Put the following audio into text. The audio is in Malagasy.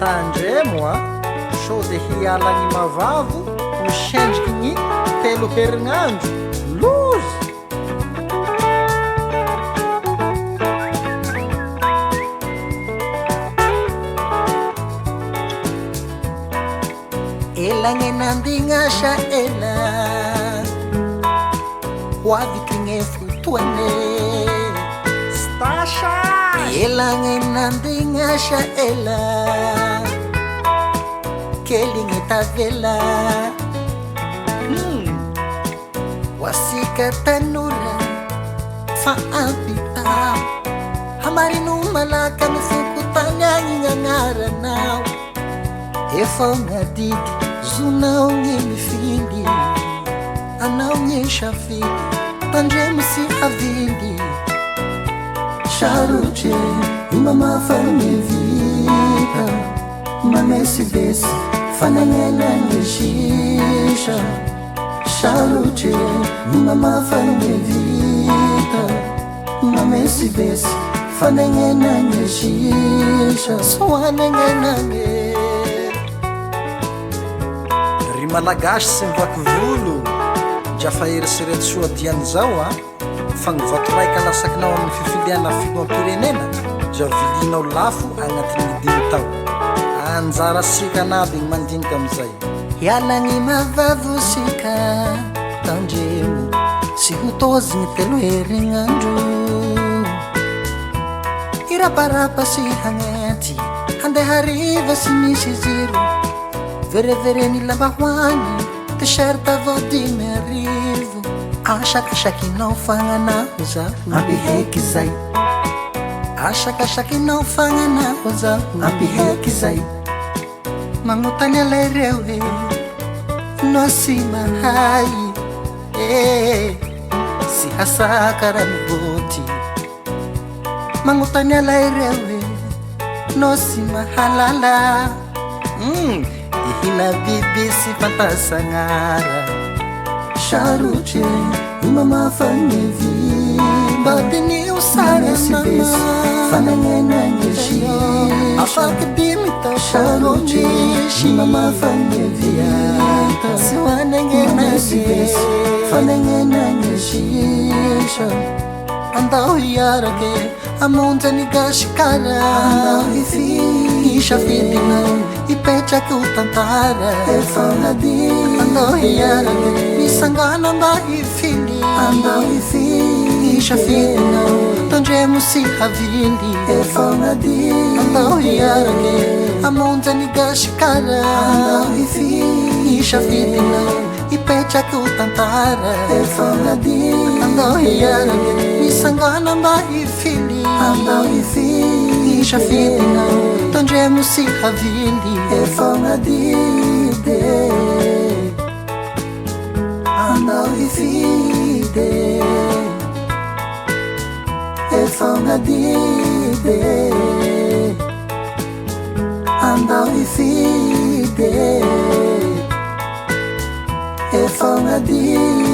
tandremoa sao de hialagny mavavo no sendriky ny telo herignandro lozy elagny nandignasa ela hoavikigny fotoane stasha elagny nandignasa ela keligny tavela wasika tanora fa ampita hamarino malaka ny fokotany agny gn'agnaranao efa nadidy zonao gny mifily anao gny safidy tandremo sy havily sarotry imamafany vita mamesibesy fanagnena gny sisa sarotry imamafany vita mamesibesy fanagnena gny sisa soanagnenagny ry malagasy sy mivaky volo dra fa eritserety soa diany zao fa gny vato raika lasakinao amin'ny fifiliana filoam-pirenena dra vilinao lafo agnatin'ny 5 tao anjara sika naby gny mandinika amizay hialagny mavavo sika tandremo sy hotozy gny telo herignandro iraparapa sy hagnety handeha hariva sy misy ziro verevereny lambahoany t-shirt avao 10,000 asakasakinao fagnanaho zaho ampiheky zay asakasakinao fagnanaho zaho ampiheky zay magnotany alay reo he no sy mahay sy hasaka ranoboty magnotany alay reo he no sy mahalala ihina biby sy fantasagnara sarotry imamafany vimba badiny usarana fanagnena gny sisa afaky dimy tao sarotry imamafany vita sy hoanagnena gny fanagnena gny sisa andao hiarake amonjany gasikara isafidinao ipetraky ho tantara efa nady andao hiarake misangana mba hifily andao hifily isafidinao tandremo sy havily efa nady andao hiarake amonjany gasikara andao hifily isafidinao ipetraky ho tantara efa nady andao hiarake misangana mba hifily andao hifily isafidinao tandremo sy havily efa nadidy andao hifily efa nadidy andao hifily efa nadidy